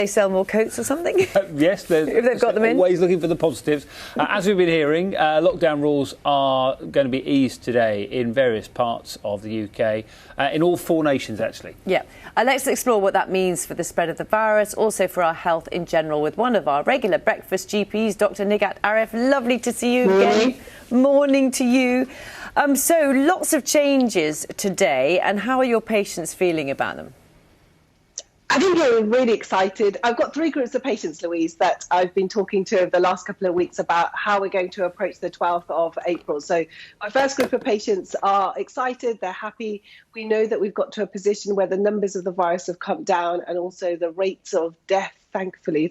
They sell more coats or something? Yes, if they've got them in. Always looking for the positives. As we've been hearing, lockdown rules are going to be eased today in various parts of the UK, in all 4 nations actually. Yeah. Let's explore what that means for the spread of the virus, also for our health in general, with one of our regular breakfast GPs, Dr. Nigat Arif. Lovely to see you again. Morning to you. So lots of changes today, and how are your patients feeling about them? I think we're really excited. I've got 3 groups of patients, Louise, that I've been talking to over the last couple of weeks about how we're going to approach the 12th of April. So my first group of patients are excited, they're happy. We know that we've got to a position where the numbers of the virus have come down, and also the rates of death, thankfully,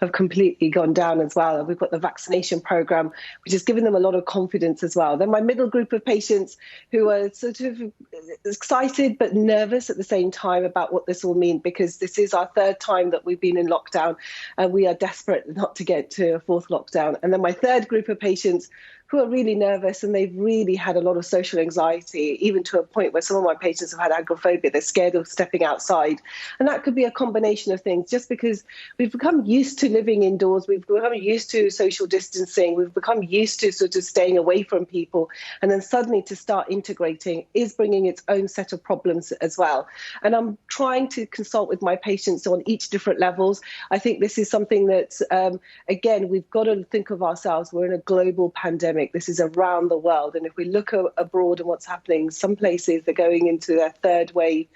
have completely gone down as well. And we've got the vaccination program, which has given them a lot of confidence as well. Then my middle group of patients who are sort of excited but nervous at the same time about what this will mean, because this is our 3rd time that we've been in lockdown, and we are desperate not to get to a 4th lockdown. And then my 3rd group of patients who are really nervous, and they've really had a lot of social anxiety, even to a point where some of my patients have had agoraphobia. They're scared of stepping outside. And that could be a combination of things, just because we've become used to living indoors, we've become used to social distancing, we've become used to sort of staying away from people. And then suddenly to start integrating is bringing its own set of problems as well. And I'm trying to consult with my patients on each different levels. I think this is something that, again, we've got to think of ourselves. We're in a global pandemic. This is around the world. And if we look abroad and what's happening, some places they're going into their 3rd wave,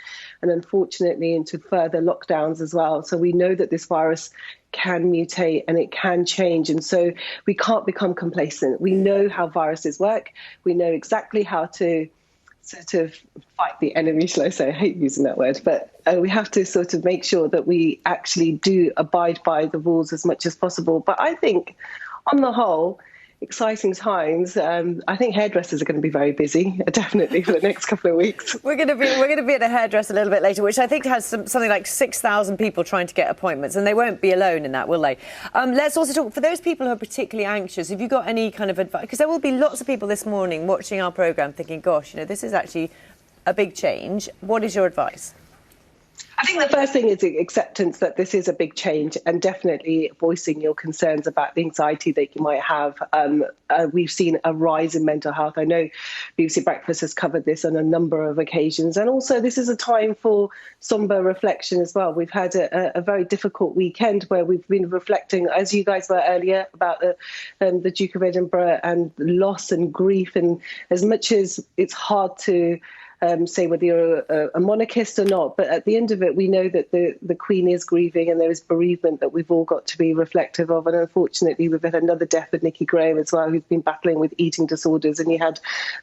and unfortunately into further lockdowns as well. So we know that this virus can mutate and it can change. And so we can't become complacent. We know how viruses work. We know exactly how to sort of fight the enemy, shall I say. I hate using that word, but we have to sort of make sure that we actually do abide by the rules as much as possible. But I think on the whole, exciting times. I think hairdressers are going to be very busy, definitely, for the next couple of weeks. We're going to be at a hairdresser a little bit later, which I think has something like 6,000 people trying to get appointments, and they won't be alone in that, will they? Let's also talk, for those people who are particularly anxious, have you got any kind of advice? Because there will be lots of people this morning watching our programme thinking, gosh, you know, this is actually a big change. What is your advice? I think the first thing is acceptance that this is a big change, and definitely voicing your concerns about the anxiety that you might have. We've seen a rise in mental health. I know BBC Breakfast has covered this on a number of occasions. And also this is a time for somber reflection as well. We've had a very difficult weekend where we've been reflecting, as you guys were earlier, about the Duke of Edinburgh and loss and grief. And as much as it's hard to say whether you're a monarchist or not, but at the end of it, we know that the Queen is grieving, and there is bereavement that we've all got to be reflective of. And unfortunately, we've had another death of Nicky Graham as well, who's been battling with eating disorders. And you had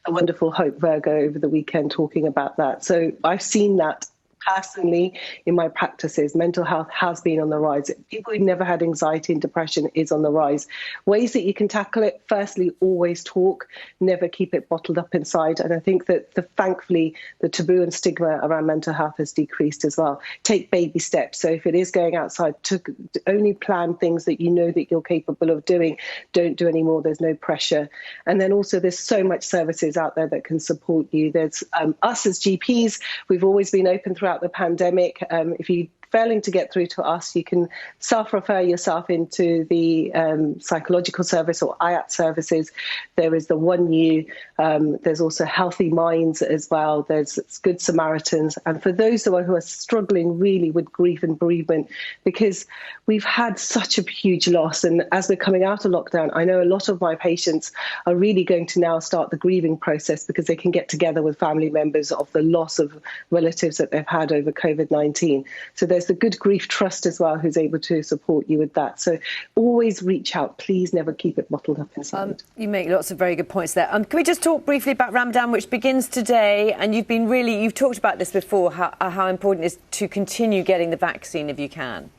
a wonderful Hope Virgo over the weekend talking about that. So I've seen that personally in my practices. Mental health has been on the rise. People who've never had anxiety and depression is on the rise. Ways that you can tackle it: firstly, always talk, never keep it bottled up inside. And I think that thankfully the taboo and stigma around mental health has decreased as well. Take baby steps. So if it is going outside, to only plan things that you know that you're capable of doing. Don't do any more. There's no pressure. And then also there's so much services out there that can support you. There's us as GPs. We've always been open throughout the pandemic. If you failing to get through to us, you can self-refer yourself into the psychological service or IAT services. There is the 1U. There's also Healthy Minds as well. There's Good Samaritans. And for those who are struggling really with grief and bereavement, because we've had such a huge loss. And as we're coming out of lockdown, I know a lot of my patients are really going to now start the grieving process, because they can get together with family members of the loss of relatives that they've had over COVID-19. So there's the Good Grief Trust as well, who's able to support you with that. So always reach out. Please never keep it bottled up inside. You make lots of very good points there. Can we just talk briefly about Ramadan, which begins today? And you've talked about this before, how important it is to continue getting the vaccine if you can.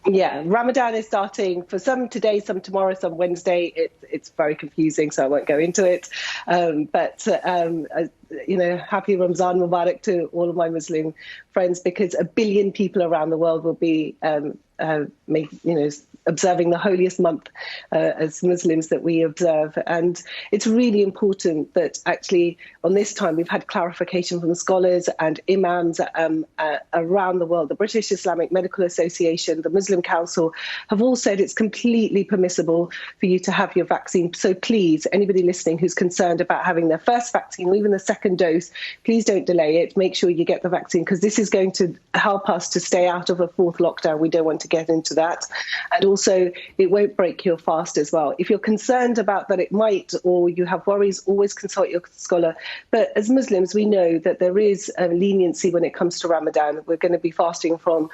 Yeah, Ramadan is starting for some today, some tomorrow, some Wednesday. It's very confusing, so I won't go into it. Happy Ramzan Mubarak to all of my Muslim friends, because 1 billion people around the world will be observing the holiest month as Muslims that we observe. And it's really important that actually on this time we've had clarification from scholars and imams around the world. The British Islamic Medical Association, the Muslim Council have all said it's completely permissible for you to have your vaccine. So please, anybody listening who's concerned about having their first vaccine or even the second dose, please don't delay it. Make sure you get the vaccine, because this is going to help us to stay out of a fourth lockdown. We don't want to get into that. And also, it won't break your fast as well. If you're concerned about that it might, or you have worries, always consult your scholar. But as Muslims, we know that there is leniency when it comes to Ramadan. We're going to be fasting from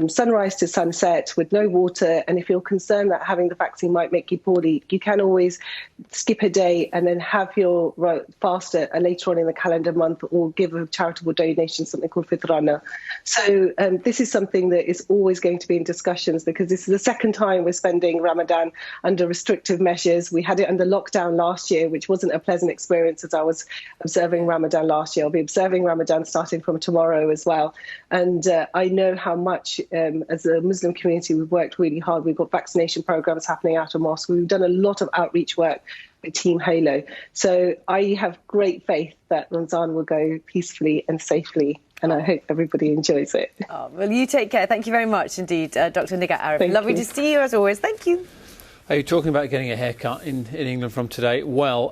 sunrise to sunset with no water. And if you're concerned that having the vaccine might make you poorly, you can always skip a day and then have your fast later on in the calendar month, or give a charitable donation, something called fitrana. So this is something that is always going to be in discussions, because this is the second time we're spending Ramadan under restrictive measures. We had it under lockdown last year, which wasn't a pleasant experience as I was observing Ramadan last year. I'll be observing Ramadan starting from tomorrow as well. And I know how much, as a Muslim community, we've worked really hard. We've got vaccination programs happening out of mosque. We've done a lot of outreach work with Team Halo. So I have great faith that Ramadan will go peacefully and safely, and I hope everybody enjoys it. Oh, well, you take care. Thank you very much indeed, Dr. Nigat Arif. Lovely to see you as always. Thank you. Are you talking about getting a haircut in England from today? Well,